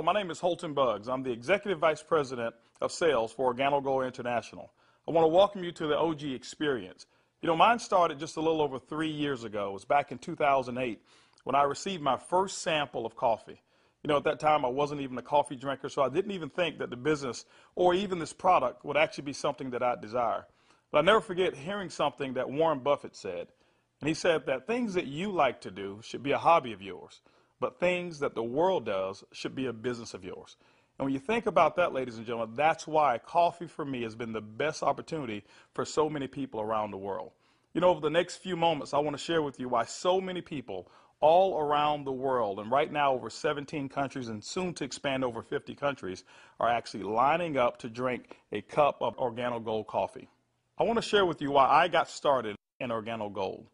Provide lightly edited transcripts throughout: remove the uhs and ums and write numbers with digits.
my name is Holton Buggs. I'm the Executive Vice President of Sales for Organo Gold International. I want to welcome you to the OG experience. Mine started just a little over 3 years ago. It was back in 2008 when I received my first sample of coffee. At that time, I wasn't even a coffee drinker, so I didn't even think that the business or even this product would actually be something that I'd desire. But I never forget hearing something that Warren Buffett said. And he said that things that you like to do should be a hobby of yours, but things that the world does should be a business of yours. And when you think about that, ladies and gentlemen, that's why coffee for me has been the best opportunity for so many people around the world. Over the next few moments, I want to share with you why so many people all around the world, and right now over 17 countries and soon to expand over 50 countries, are actually lining up to drink a cup of Organo Gold coffee. I want to share with you why I got started in Organo Gold.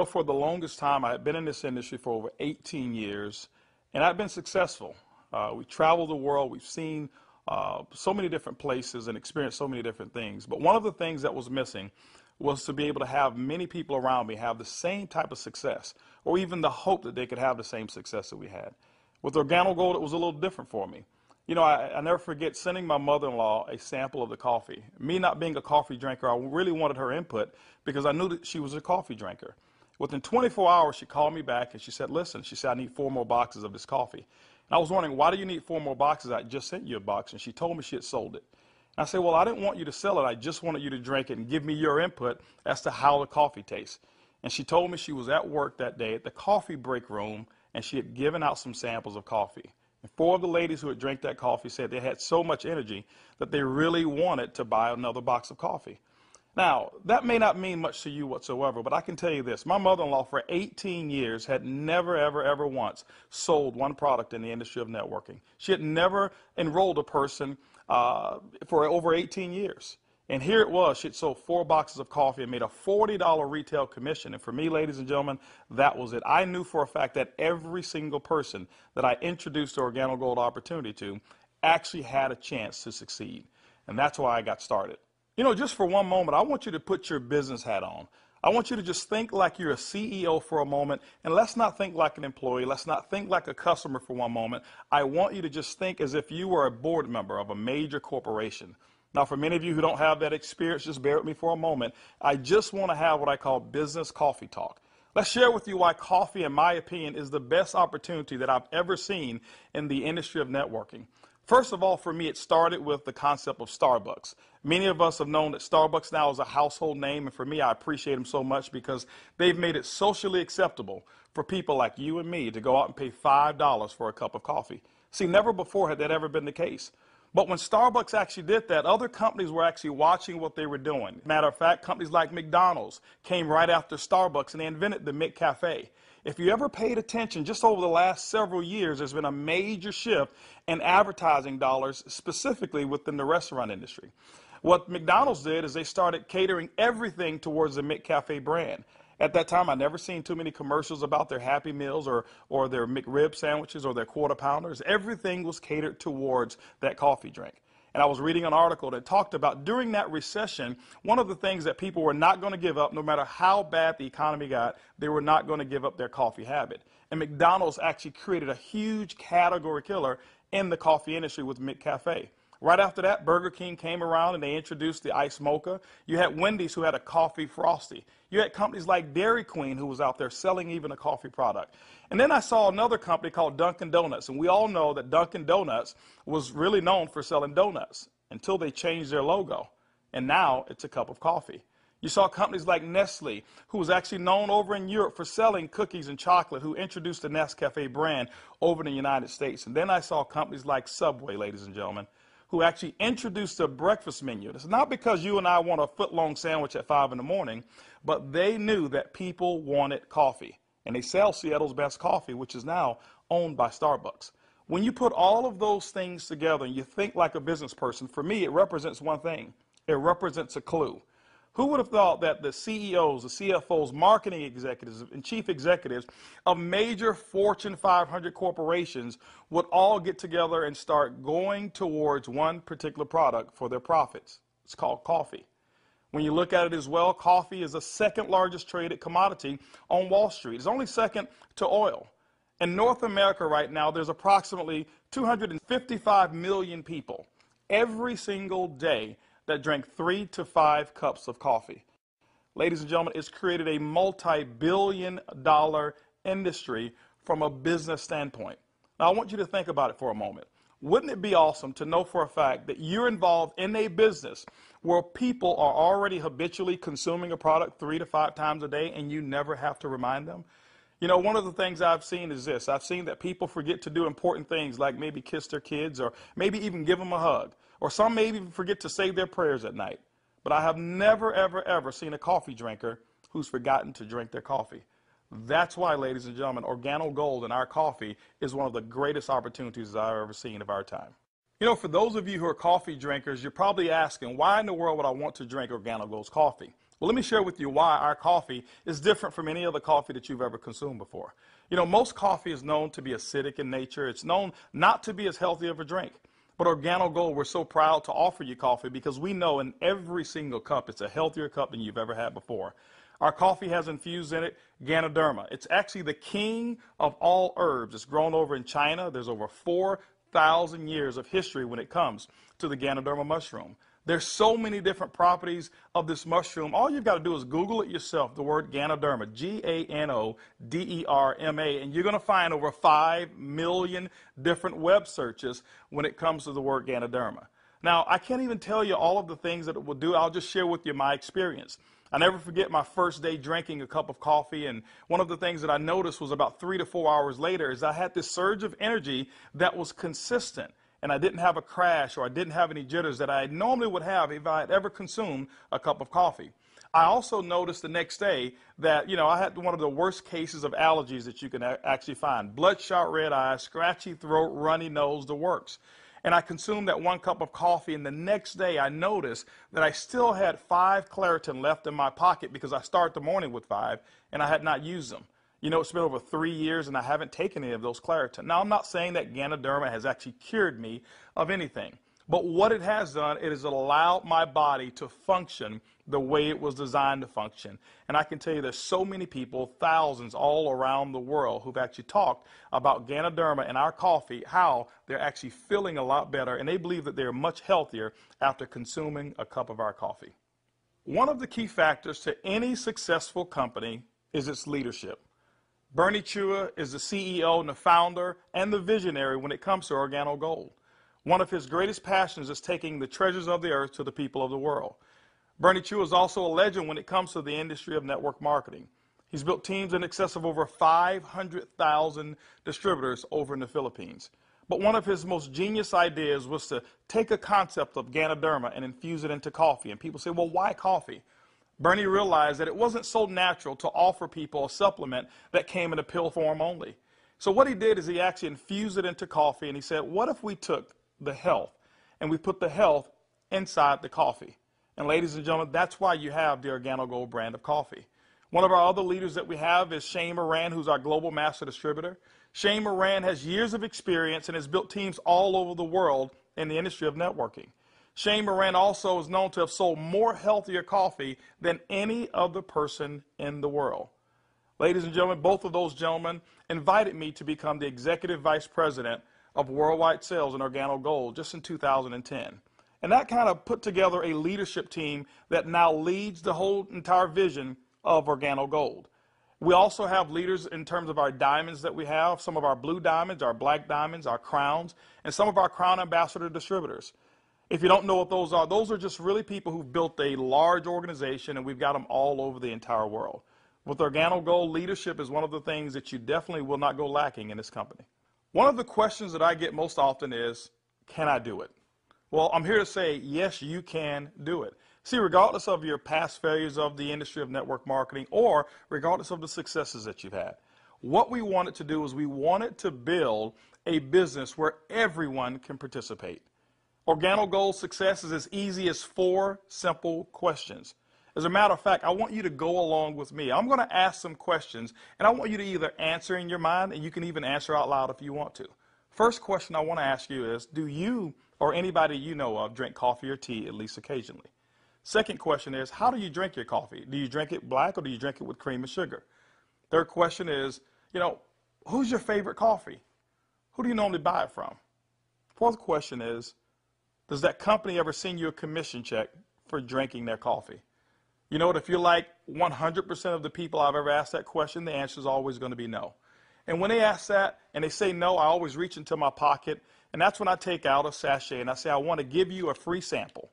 For the longest time, I had been in this industry for over 18 years, and I've been successful. We traveled the world. We've seen so many different places and experienced so many different things. But one of the things that was missing was to be able to have many people around me have the same type of success, or even the hope that they could have the same success that we had. With Organo Gold, it was a little different for me. I never forget sending my mother-in-law a sample of the coffee. Me not being a coffee drinker, I really wanted her input because I knew that she was a coffee drinker. Within 24 hours, she called me back and she said, listen, she said, I need 4 more boxes of this coffee. And I was wondering, why do you need 4 more boxes? I just sent you a box. And she told me she had sold it. And I said, well, I didn't want you to sell it. I just wanted you to drink it and give me your input as to how the coffee tastes. And she told me she was at work that day at the coffee break room, and she had given out some samples of coffee. And 4 of the ladies who had drank that coffee said they had so much energy that they really wanted to buy another box of coffee. Now, that may not mean much to you whatsoever, but I can tell you this. My mother-in-law for 18 years had never, ever once sold one product in the industry of networking. She had never enrolled a person for over 18 years. And here it was. She had sold 4 boxes of coffee and made a $40 retail commission. And for me, ladies and gentlemen, that was it. I knew for a fact that every single person that I introduced the Organo Gold opportunity to actually had a chance to succeed. And that's why I got started. Just for one moment, I want you to put your business hat on. I want you to just think like you're a CEO for a moment, and let's not think like an employee. Let's not think like a customer for one moment. I want you to just think as if you were a board member of a major corporation. Now, for many of you who don't have that experience, just bear with me for a moment. I just want to have what I call business coffee talk. Let's share with you why coffee, in my opinion, is the best opportunity that I've ever seen in the industry of networking. First of all, for me, it started with the concept of Starbucks. Many of us have known that Starbucks now is a household name, and for me, I appreciate them so much because they've made it socially acceptable for people like you and me to go out and pay $5 for a cup of coffee. See, never before had that ever been the case. But when Starbucks actually did that, other companies were actually watching what they were doing. Matter of fact, companies like McDonald's came right after Starbucks, and they invented the McCafe. If you ever paid attention, just over the last several years, there's been a major shift in advertising dollars, specifically within the restaurant industry. What McDonald's did is they started catering everything towards the McCafe brand. At that time, I never seen too many commercials about their Happy Meals or their McRib sandwiches or their Quarter Pounders. Everything was catered towards that coffee drink. And I was reading an article that talked about during that recession, one of the things that people were not going to give up, no matter how bad the economy got, they were not going to give up their coffee habit. And McDonald's actually created a huge category killer in the coffee industry with McCafe. Right after that, Burger King came around and they introduced the Iced Mocha. You had Wendy's who had a coffee frosty. You had companies like Dairy Queen who was out there selling even a coffee product. And then I saw another company called Dunkin' Donuts. And we all know that Dunkin' Donuts was really known for selling donuts until they changed their logo. And now it's a cup of coffee. You saw companies like Nestle, who was actually known over in Europe for selling cookies and chocolate, who introduced the Nescafe brand over in the United States. And then I saw companies like Subway, ladies and gentlemen, who actually introduced a breakfast menu. It's not because you and I want a foot-long sandwich at 5 in the morning, but they knew that people wanted coffee. And they sell Seattle's best coffee, which is now owned by Starbucks. When you put all of those things together and you think like a business person, for me, it represents one thing. It represents a clue. Who would have thought that the CEOs, the CFOs, marketing executives, and chief executives of major Fortune 500 corporations would all get together and start going towards one particular product for their profits? It's called coffee. When you look at it as well, coffee is the second largest traded commodity on Wall Street. It's only second to oil. In North America right now, there's approximately 255 million people every single day that drink 3 to 5 cups of coffee. Ladies and gentlemen, it's created a multi-billion-dollar industry from a business standpoint. Now, I want you to think about it for a moment. Wouldn't it be awesome to know for a fact that you're involved in a business where people are already habitually consuming a product 3 to 5 times a day and you never have to remind them? You know, one of the things I've seen is this. I've seen that people forget to do important things like maybe kiss their kids or maybe even give them a hug. Or some may even forget to say their prayers at night. But I have never, ever, ever seen a coffee drinker who's forgotten to drink their coffee. That's why, ladies and gentlemen, Organo Gold in our coffee is one of the greatest opportunities I've ever seen of our time. You know, for those of you who are coffee drinkers, you're probably asking, why in the world would I want to drink Organo Gold's coffee? Well, let me share with you why our coffee is different from any other coffee that you've ever consumed before. You know, most coffee is known to be acidic in nature. It's known not to be as healthy of a drink. But Organo Gold, we're so proud to offer you coffee because we know in every single cup it's a healthier cup than you've ever had before. Our coffee has infused in it Ganoderma. It's actually the king of all herbs. It's grown over in China. There's over 4,000 years of history when it comes to the Ganoderma mushroom. There's so many different properties of this mushroom. All you've got to do is Google it yourself, the word Ganoderma, G-A-N-O-D-E-R-M-A, and you're going to find over 5 million different web searches when it comes to the word Ganoderma. Now, I can't even tell you all of the things that it will do. I'll just share with you my experience. I never forget my first day drinking a cup of coffee, and one of the things that I noticed was about 3 to 4 hours later is I had this surge of energy that was consistent. And I didn't have a crash or I didn't have any jitters that I normally would have if I had ever consumed a cup of coffee. I also noticed the next day that, you know, I had one of the worst cases of allergies that you can actually find. Bloodshot red eyes, scratchy throat, runny nose, the works. And I consumed that 1 cup of coffee, and the next day I noticed that I still had 5 Claritin left in my pocket because I start the morning with 5 and I had not used them. You know, it's been over 3 years and I haven't taken any of those Claritin. Now, I'm not saying that Ganoderma has actually cured me of anything. But what it has done, it has allowed my body to function the way it was designed to function. And I can tell you there's so many people, thousands all around the world, who've actually talked about Ganoderma and our coffee, how they're actually feeling a lot better. And they believe that they're much healthier after consuming a cup of our coffee. One of the key factors to any successful company is its leadership. Bernie Chua is the CEO and the founder and the visionary when it comes to Organo Gold. One of his greatest passions is taking the treasures of the earth to the people of the world. Bernie Chua is also a legend when it comes to the industry of network marketing. He's built teams in excess of over 500,000 distributors over in the Philippines. But one of his most genius ideas was to take a concept of Ganoderma and infuse it into coffee. And people say, well, why coffee? Bernie realized that it wasn't so natural to offer people a supplement that came in a pill form only. So what he did is he actually infused it into coffee, and he said, what if we took the health and we put the health inside the coffee? And ladies and gentlemen, that's why you have the Organo Gold brand of coffee. One of our other leaders that we have is Shane Moran, who's our global master distributor. Shane Moran has years of experience and has built teams all over the world in the industry of networking. Shane Moran also is known to have sold more healthier coffee than any other person in the world. Ladies and gentlemen, both of those gentlemen invited me to become the Executive Vice President of Worldwide Sales in Organo Gold just in 2010. And that kind of put together a leadership team that now leads the whole entire vision of Organo Gold. We also have leaders in terms of our diamonds that we have, some of our blue diamonds, our black diamonds, our crowns, and some of our crown ambassador distributors. If you don't know what those are just really people who've built a large organization, and we've got them all over the entire world. With Organo Gold, leadership is one of the things that you definitely will not go lacking in this company. One of the questions that I get most often is, can I do it? Well, I'm here to say, yes, you can do it. See, regardless of your past failures of the industry of network marketing or regardless of the successes that you've had, what we wanted to do is we wanted to build a business where everyone can participate. Organo Gold's success is as easy as 4 simple questions. As a matter of fact, I want you to go along with me. I'm going to ask some questions, and I want you to either answer in your mind, and you can even answer out loud if you want to. First question I want to ask you is, do you or anybody you know of drink coffee or tea at least occasionally? Second question is, how do you drink your coffee? Do you drink it black or do you drink it with cream and sugar? Third question is, Who's your favorite coffee? Who do you normally buy it from? Fourth question is, does that company ever send you a commission check for drinking their coffee? You know what, if you're like 100% of the people I've ever asked that question, the answer is always going to be no. And when they ask that and they say no, I always reach into my pocket, and that's when I take out a sachet and I say, I want to give you a free sample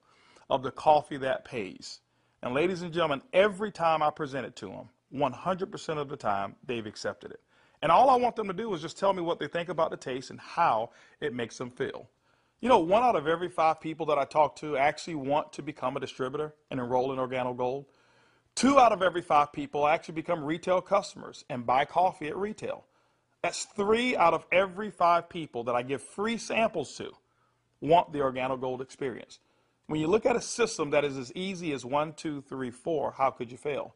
of the coffee that pays. And ladies and gentlemen, every time I present it to them, 100% of the time, they've accepted it. And all I want them to do is just tell me what they think about the taste and how it makes them feel. You know, 1 out of every 5 people that I talk to actually want to become a distributor and enroll in Organo Gold. 2 out of every 5 people actually become retail customers and buy coffee at retail. That's 3 out of every 5 people that I give free samples to want the Organo Gold experience. When you look at a system that is as easy as 1, 2, 3, 4, how could you fail?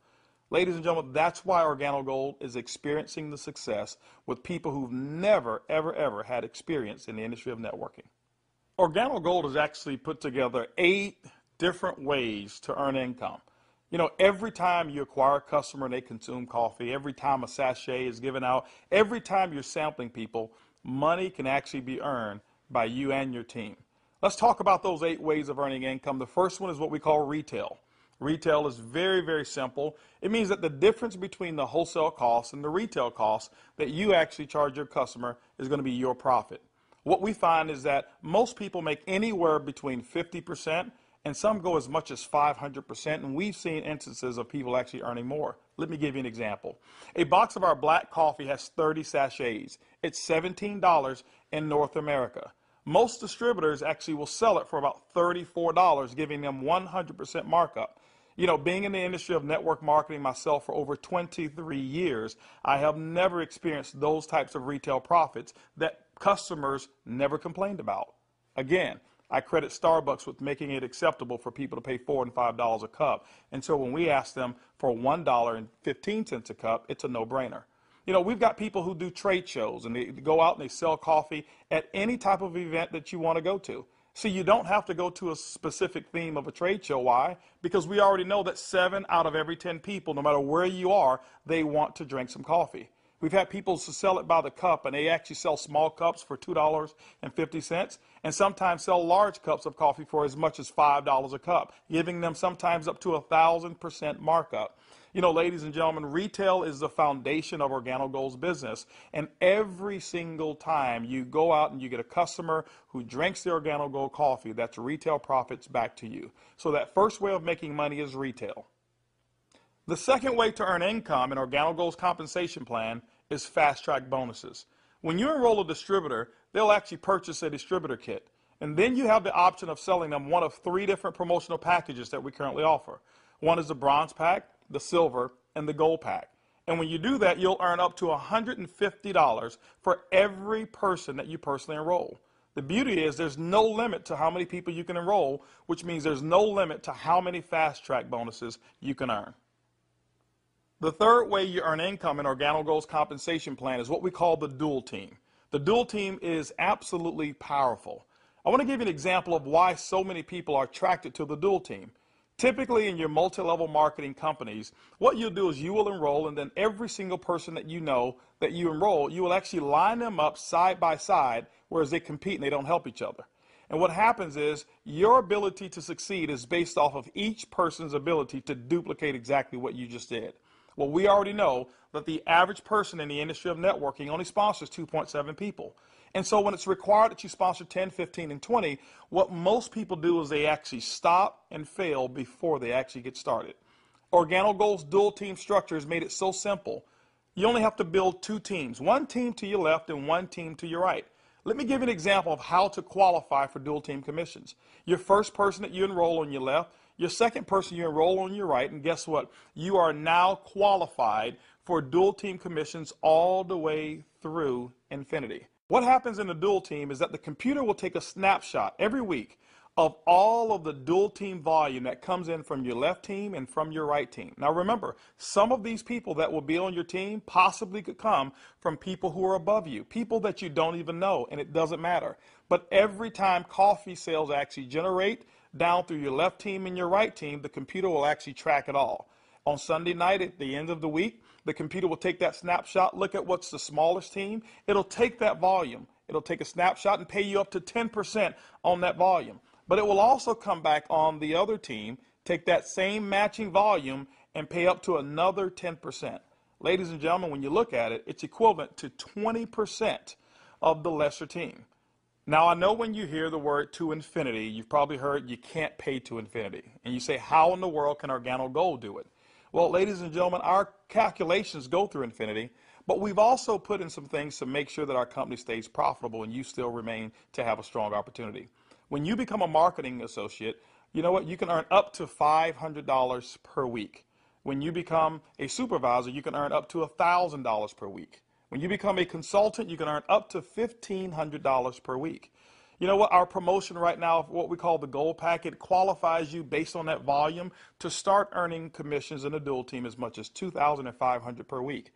Ladies and gentlemen, that's why Organo Gold is experiencing the success with people who've never, ever, ever had experience in the industry of networking. Organo Gold has actually put together 8 different ways to earn income. You know, every time you acquire a customer and they consume coffee, every time a sachet is given out, every time you're sampling people, money can actually be earned by you and your team. Let's talk about those 8 ways of earning income. The first one is what we call retail. Retail is very, very simple. It means that the difference between the wholesale cost and the retail cost that you actually charge your customer is going to be your profit. What we find is that most people make anywhere between 50% and some go as much as 500%, and we've seen instances of people actually earning more. Let me give you an example. A box of our black coffee has 30 sachets. It's $17 in North America. Most distributors actually will sell it for about $34, giving them 100% markup. You know, being in the industry of network marketing myself for over 23 years, I have never experienced those types of retail profits that customers never complained about. Again, I credit Starbucks with making it acceptable for people to pay $4 and $5 a cup. And so when we ask them for $1.15 a cup, it's a no-brainer. You know, we've got people who do trade shows and they go out and they sell coffee at any type of event that you want to go to. See, you don't have to go to a specific theme of a trade show. Why? Because we already know that 7 out of every 10 people, no matter where you are, they want to drink some coffee. We've had people to sell it by the cup, and they actually sell small cups for $2.50, and sometimes sell large cups of coffee for as much as $5 a cup, giving them sometimes up to 1,000% markup. You know, ladies and gentlemen, retail is the foundation of Organo Gold's business, and every single time you go out and you get a customer who drinks the Organo Gold coffee, that's retail profits back to you. So that first way of making money is retail. The second way to earn income in Organo Gold's compensation plan is fast-track bonuses. When you enroll a distributor, they'll actually purchase a distributor kit. And then you have the option of selling them one of 3 different promotional packages that we currently offer. One is the bronze pack, the silver, and the gold pack. And when you do that, you'll earn up to $150 for every person that you personally enroll. The beauty is there's no limit to how many people you can enroll, which means there's no limit to how many fast-track bonuses you can earn. The third way you earn income in Organo Gold's compensation plan is what we call the dual team. The dual team is absolutely powerful. I want to give you an example of why so many people are attracted to the dual team. Typically in your multi-level marketing companies, what you'll do is you will enroll, and then every single person that you know that you enroll, you will actually line them up side by side, whereas they compete and they don't help each other. And what happens is your ability to succeed is based off of each person's ability to duplicate exactly what you just did. Well, we already know that the average person in the industry of networking only sponsors 2.7 people. And so when it's required that you sponsor 10, 15, and 20, what most people do is they actually stop and fail before they actually get started. Organo Gold's dual team structure has made it so simple. You only have to build 2 teams, 1 team to your left and 1 team to your right. Let me give you an example of how to qualify for dual team commissions. Your first person that you enroll on your left, your second person you enroll on your right, and guess what? You are now qualified for dual team commissions all the way through infinity. What happens in the dual team is that the computer will take a snapshot every week of all of the dual team volume that comes in from your left team and from your right team. Now remember, some of these people that will be on your team possibly could come from people who are above you, people that you don't even know, and it doesn't matter. But every time coffee sales actually generate down through your left team and your right team, the computer will actually track it all. On Sunday night at the end of the week, the computer will take that snapshot, look at what's the smallest team. It'll take that volume. It'll take a snapshot and pay you up to 10% on that volume. But it will also come back on the other team, take that same matching volume and pay up to another 10%. Ladies and gentlemen, when you look at it, it's equivalent to 20% of the lesser team. Now, I know when you hear the word to infinity, you've probably heard you can't pay to infinity. And you say, how in the world can Organo Gold do it? Well, ladies and gentlemen, our calculations go through infinity, but we've also put in some things to make sure that our company stays profitable and you still remain to have a strong opportunity. When you become a marketing associate, you know what? You can earn up to $500 per week. When you become a supervisor, you can earn up to $1,000 per week. When you become a consultant, you can earn up to $1,500 per week. You know what? Our promotion right now, what we call the gold packet, qualifies you based on that volume to start earning commissions in the dual team as much as $2,500 per week.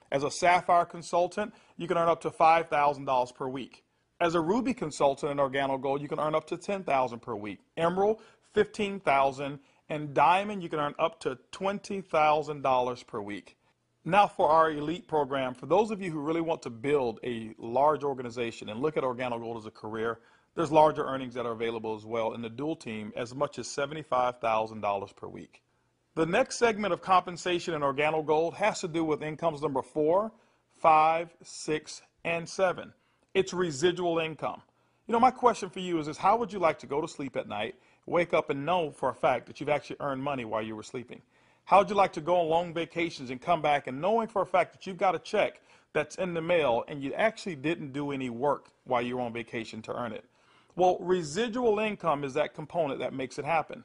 As a sapphire consultant, you can earn up to $5,000 per week. As a ruby consultant in Organo Gold, you can earn up to $10,000 per week. Emerald, $15,000, and diamond, you can earn up to $20,000 per week. Now for our elite program, for those of you who really want to build a large organization and look at Organo Gold as a career, there's larger earnings that are available as well in the dual team, as much as $75,000 per week. The next segment of compensation in Organo Gold has to do with incomes number 4, 5, 6, and 7. It's residual income. You know, my question for you is how would you like to go to sleep at night, wake up and know for a fact that you've actually earned money while you were sleeping? How would you like to go on long vacations and come back and knowing for a fact that you've got a check that's in the mail and you actually didn't do any work while you were on vacation to earn it? Well, residual income is that component that makes it happen.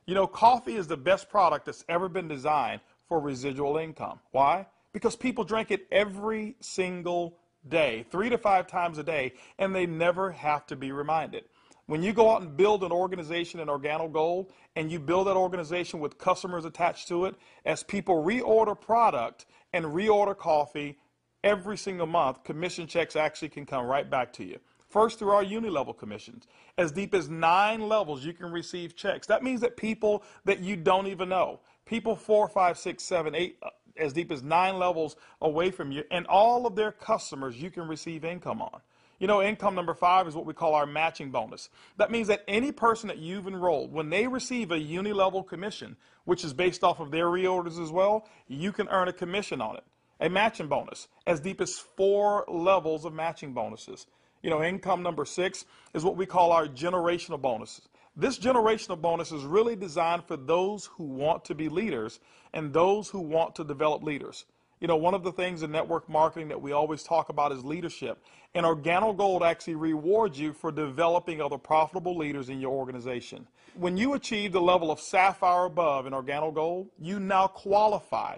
You know, coffee is the best product that's ever been designed for residual income. Why? Because people drink it every single day, 3 to 5 times a day, and they never have to be reminded. When you go out and build an organization in Organo Gold, and you build that organization with customers attached to it, as people reorder product and reorder coffee every single month, commission checks actually can come right back to you. First, through our uni-level commissions. As deep as 9 levels, you can receive checks. That means that people that you don't even know, people 4, 5, 6, 7, 8, as deep as 9 levels away from you, and all of their customers you can receive income on. You know, income number 5 is what we call our matching bonus. That means that any person that you've enrolled, when they receive a uni-level commission, which is based off of their reorders as well, you can earn a commission on it. A matching bonus, as deep as 4 levels of matching bonuses. You know, income number 6 is what we call our generational bonuses. This generational bonus is really designed for those who want to be leaders and those who want to develop leaders. You know, one of the things in network marketing that we always talk about is leadership. And Organo Gold actually rewards you for developing other profitable leaders in your organization. When you achieve the level of sapphire above in Organo Gold, you now qualify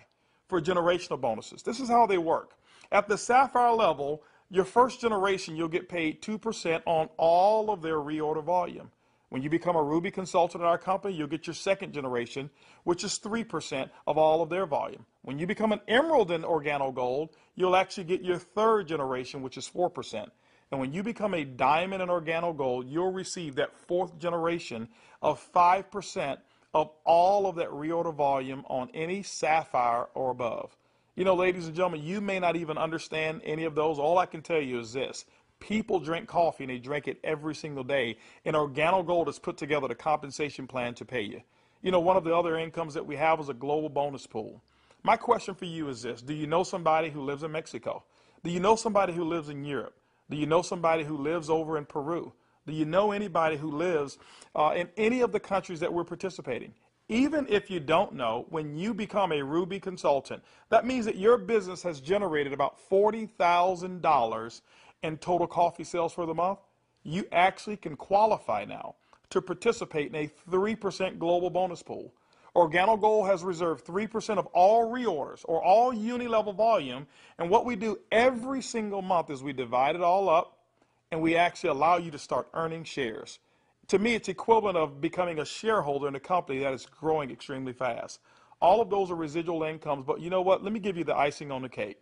for generational bonuses. This is how they work. At the sapphire level, your first generation, you'll get paid 2% on all of their reorder volume. When you become a Ruby consultant in our company, you'll get your second generation, which is 3% of all of their volume. When you become an Emerald in Organo Gold, you'll actually get your third generation, which is 4%. And when you become a Diamond in Organo Gold, you'll receive that fourth generation of 5% of all of that reorder volume on any Sapphire or above. You know, ladies and gentlemen, you may not even understand any of those. All I can tell you is this. People drink coffee and they drink it every single day. And Organo Gold has put together the compensation plan to pay you. You know, one of the other incomes that we have is a global bonus pool. My question for you is this. Do you know somebody who lives in Mexico? Do you know somebody who lives in Europe? Do you know somebody who lives over in Peru? Do you know anybody who lives in any of the countries that we're participating? Even if you don't know, when you become a Ruby consultant, that means that your business has generated about $40,000 in total coffee sales for the month. You actually can qualify now to participate in a 3% global bonus pool. Organo Gold has reserved 3% of all reorders or all uni-level volume, and what we do every single month is we divide it all up and we actually allow you to start earning shares. To me, it's equivalent of becoming a shareholder in a company that is growing extremely fast. All of those are residual incomes, but you know what? Let me give you the icing on the cake.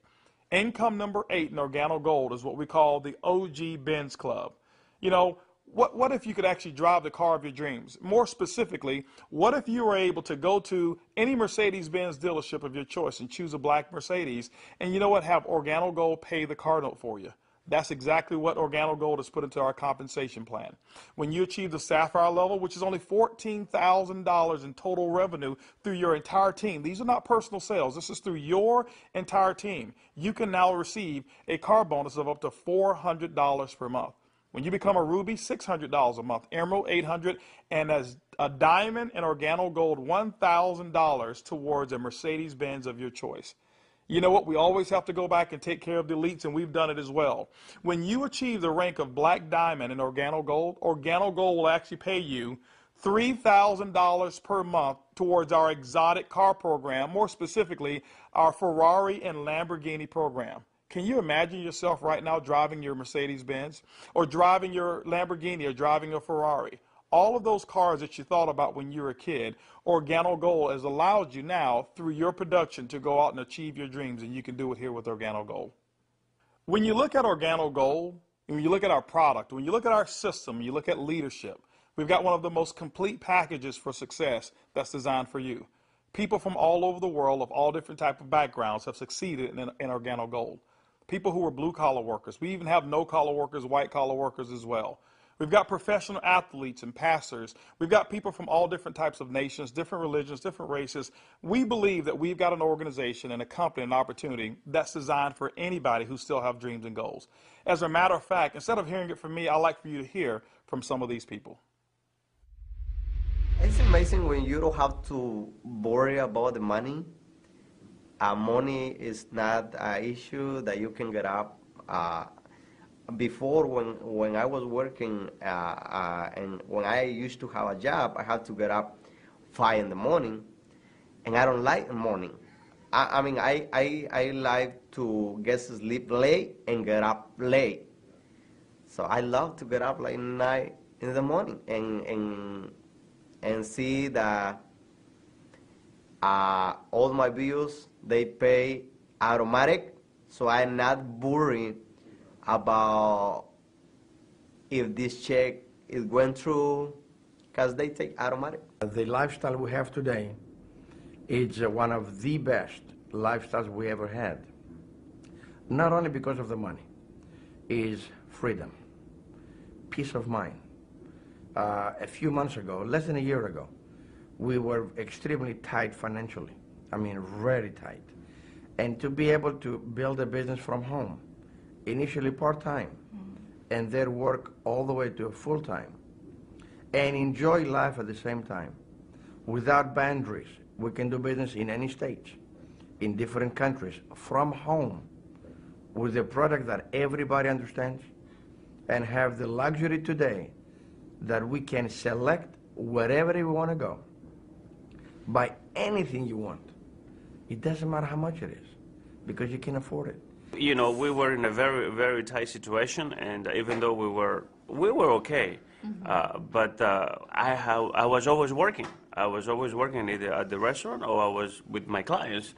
Income number 8 in Organo Gold is what we call the OG Benz Club. You know, What if you could actually drive the car of your dreams? More specifically, what if you were able to go to any Mercedes-Benz dealership of your choice and choose a black Mercedes, and you know what, have Organo Gold pay the car note for you? That's exactly what Organo Gold has put into our compensation plan. When you achieve the Sapphire level, which is only $14,000 in total revenue through your entire team, these are not personal sales, this is through your entire team, you can now receive a car bonus of up to $400 per month. When you become a Ruby, $600 a month, Emerald, $800, and as a Diamond and Organo Gold, $1,000 towards a Mercedes-Benz of your choice. You know what? We always have to go back and take care of the elites, and we've done it as well. When you achieve the rank of Black Diamond in Organo Gold will actually pay you $3,000 per month towards our exotic car program, more specifically, our Ferrari and Lamborghini program. Can you imagine yourself right now driving your Mercedes-Benz or driving your Lamborghini or driving a Ferrari? All of those cars that you thought about when you were a kid, Organo Gold has allowed you now through your production to go out and achieve your dreams, and you can do it here with Organo Gold. When you look at Organo Gold, and when you look at our product, when you look at our system, you look at leadership, we've got one of the most complete packages for success that's designed for you. People from all over the world of all different types of backgrounds have succeeded in Organo Gold. People who are blue-collar workers. We even have no-collar workers, white-collar workers as well. We've got professional athletes and pastors. We've got people from all different types of nations, different religions, different races. We believe that we've got an organization and a company, an opportunity that's designed for anybody who still have dreams and goals. As a matter of fact, instead of hearing it from me, I'd like for you to hear from some of these people. It's amazing when you don't have to worry about the money. Money is not an issue that you can get up. Before, when I was working and when I used to have a job, I had to get up 5 in the morning, and I don't like the morning. I like to get to sleep late and get up late. So I love to get up like 9 in the morning and see that all my bills, they pay automatic, so I'm not worried about if this check is going through, because they take automatic. The lifestyle we have today is one of the best lifestyles we ever had. Not only because of the money, is freedom, peace of mind. A few months ago, less than a year ago, we were extremely tight financially. I mean, very tight. And to be able to build a business from home, initially part-time, and then work all the way to full-time, and enjoy life at the same time, without boundaries. We can do business in any state, in different countries, from home, with a product that everybody understands, and have the luxury today that we can select wherever we want to go, buy anything you want. It doesn't matter how much it is, because you can afford it. You know, we were in a very, very tight situation, and even though we were okay, but I was always working. I was always working either at the restaurant or I was with my clients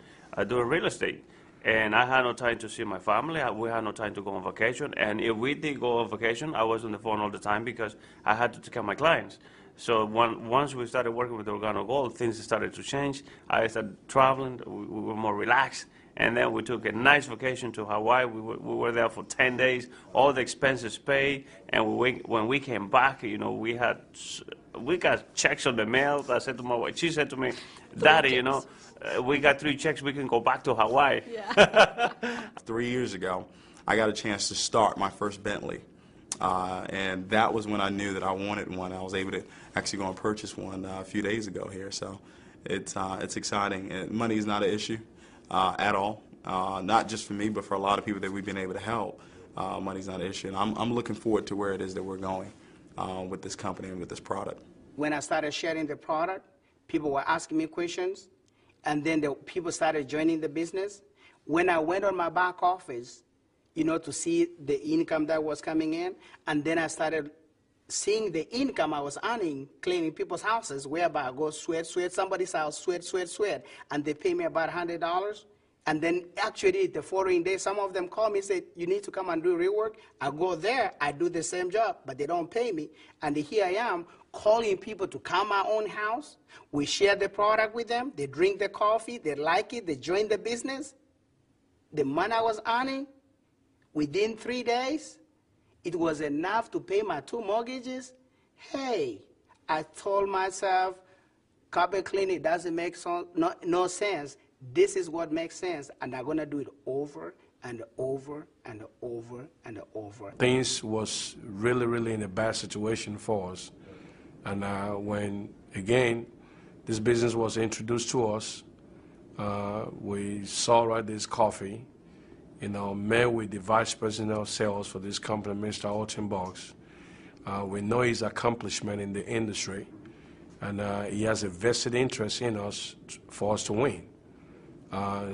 doing real estate. And I had no time to see my family. We had no time to go on vacation. And if we did go on vacation, I was on the phone all the time because I had to take care of my clients. So once we started working with Organo Gold, things started to change. I started traveling. We were more relaxed. And then we took a nice vacation to Hawaii. We were there for 10 days, all the expenses paid. And when we came back, you know, we got checks on the mail. I said to my wife, she said to me, Daddy, you know, we got 3 checks, we can go back to Hawaii. Yeah. 3 years ago, I got a chance to start my first Bentley. And that was when I knew that I wanted one. I was able to actually go and purchase one a few days ago here. So it's exciting. And money is not an issue at all. Not just for me, but for a lot of people that we've been able to help. Money's not an issue. And I'm looking forward to where it is that we're going with this company and with this product. When I started sharing the product, people were asking me questions. And then the people started joining the business. When I went on my back office, you know, to see the income that was coming in, and then I started seeing the income I was earning, cleaning people's houses, whereby I go sweat somebody's house, sweat, and they pay me about $100. And then actually the following day, some of them call me and say, you need to come and do rework. I go there, I do the same job, but they don't pay me. And here I am calling people to come my own house. We share the product with them. They drink the coffee. They like it. They join the business. The money I was earning, within 3 days, it was enough to pay my 2 mortgages. Hey, I told myself, carpet cleaning doesn't make no sense. This is what makes sense, and I'm going to do it over and over and over and over. Things was really, really in a bad situation for us. And when, again, this business was introduced to us, we saw this coffee, met with the vice president of sales for this company, Mr. Alton Box. We know his accomplishment in the industry, and he has a vested interest in us for us to win.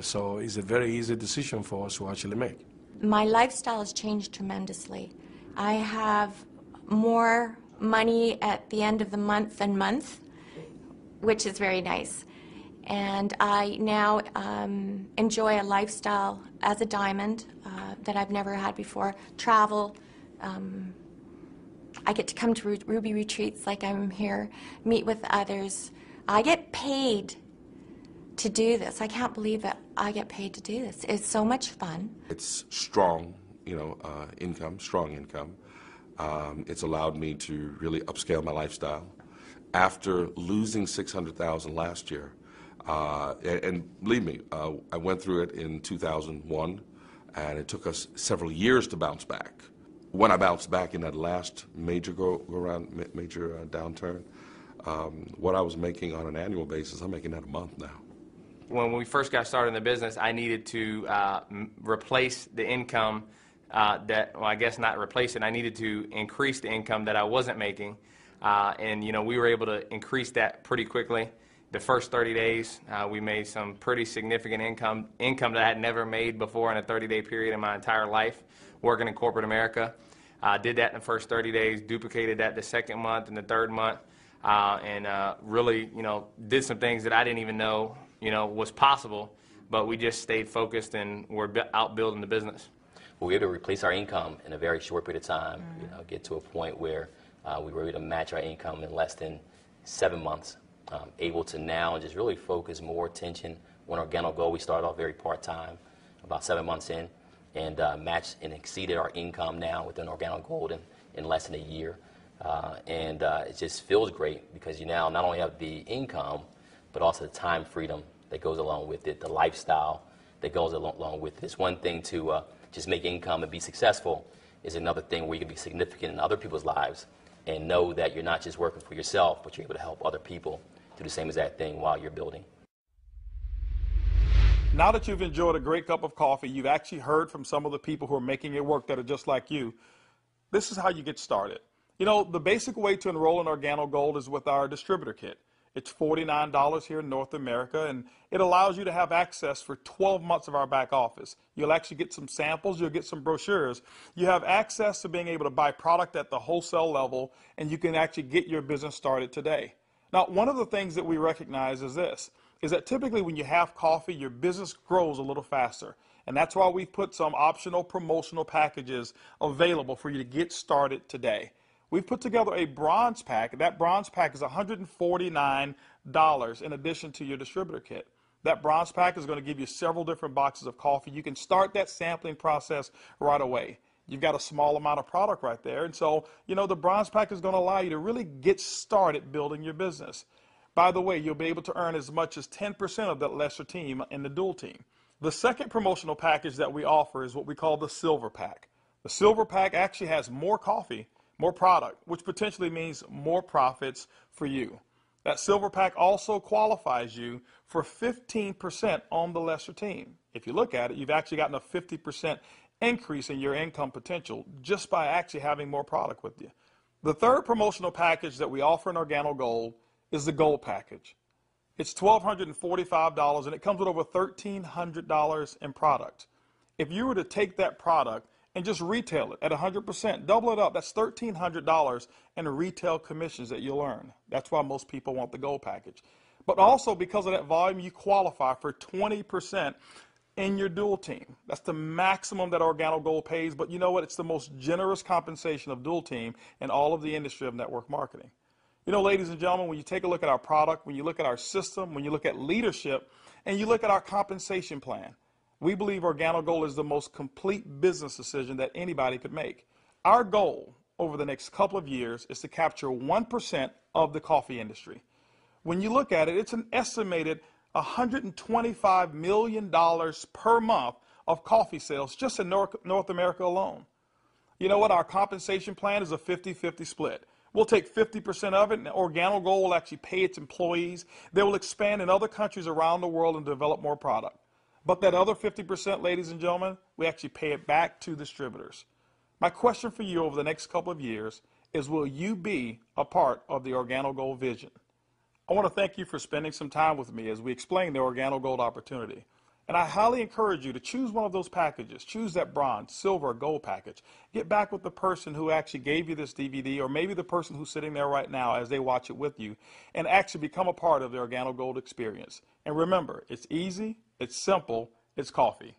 So it's a very easy decision for us to actually make. My lifestyle has changed tremendously. I have more money at the end of the month, which is very nice. And I now enjoy a lifestyle as a diamond that I've never had before. Travel. I get to come to Ruby retreats like I'm here, meet with others. I get paid to do this. I can't believe that I get paid to do this. It's so much fun. It's strong, income, strong income. It's allowed me to really upscale my lifestyle. After losing $600,000 last year, and believe me, I went through it in 2001, and it took us several years to bounce back. When I bounced back in that last major downturn, what I was making on an annual basis, I'm making that a month now. When we first got started in the business, I needed to replace the income I guess not replace it. I needed to increase the income that I wasn't making. And, we were able to increase that pretty quickly. The first 30 days, we made some pretty significant income that I had never made before in a 30-day period in my entire life working in corporate America. Did that in the first 30 days, duplicated that the second month and the third month, and really, did some things that I didn't even know, was possible, but we just stayed focused and we're out building the business. We were able to replace our income in a very short period of time, get to a point where we were able to match our income in less than 7 months. Able to now just really focus more attention on Organo Gold. We started off very part-time, about 7 months in, and matched and exceeded our income now within Organo Gold in less than a year. And it just feels great because you now not only have the income, but also the time freedom that goes along with it, the lifestyle that goes along with it. It's one thing to just make income and be successful. Is another thing where you can be significant in other people's lives and know that you're not just working for yourself, but you're able to help other people do the same exact thing while you're building. Now that you've enjoyed a great cup of coffee, you've actually heard from some of the people who are making it work that are just like you. This is how you get started. The basic way to enroll in Organo Gold is with our distributor kit. It's $49 here in North America, and it allows you to have access for 12 months of our back office. You'll actually get some samples, you'll get some brochures. You have access to being able to buy product at the wholesale level, and you can actually get your business started today. Now, one of the things that we recognize is this, is that typically when you have coffee, your business grows a little faster. And that's why we've put some optional promotional packages available for you to get started today. We've put together a bronze pack. That bronze pack is $149 in addition to your distributor kit. That bronze pack is going to give you several different boxes of coffee. You can start that sampling process right away. You've got a small amount of product right there. And so, the bronze pack is going to allow you to really get started building your business. By the way, you'll be able to earn as much as 10% of that lesser team in the dual team. The second promotional package that we offer is what we call the silver pack. The silver pack actually has more coffee, more product, which potentially means more profits for you. That silver pack also qualifies you for 15% on the lesser team. If you look at it, you've actually gotten a 50% increase in your income potential just by actually having more product with you. The third promotional package that we offer in Organo Gold is the Gold package. It's $1,245 and it comes with over $1,300 in product. If you were to take that product and just retail it at 100%, double it up, that's $1,300 in retail commissions that you'll earn. That's why most people want the Gold package. But also because of that volume, you qualify for 20% in your dual team. That's the maximum that Organo Gold pays, but you know what? It's the most generous compensation of dual team in all of the industry of network marketing. You know, ladies and gentlemen, when you take a look at our product, when you look at our system, when you look at leadership, and you look at our compensation plan, we believe Organo Gold is the most complete business decision that anybody could make. Our goal over the next couple of years is to capture 1% of the coffee industry. When you look at it, it's an estimated $125 million per month of coffee sales just in North America alone. You know what? Our compensation plan is a 50-50 split. We'll take 50% of it, and Organo Gold will actually pay its employees. They will expand in other countries around the world and develop more product. But that other 50%, ladies and gentlemen, we actually pay it back to distributors. My question for you over the next couple of years is, will you be a part of the Organo Gold vision? I want to thank you for spending some time with me as we explain the Organo Gold opportunity. And I highly encourage you to choose one of those packages. Choose that bronze, silver, or gold package. Get back with the person who actually gave you this DVD, or maybe the person who's sitting there right now as they watch it with you, and actually become a part of the Organo Gold experience. And remember, it's easy, it's simple, it's coffee.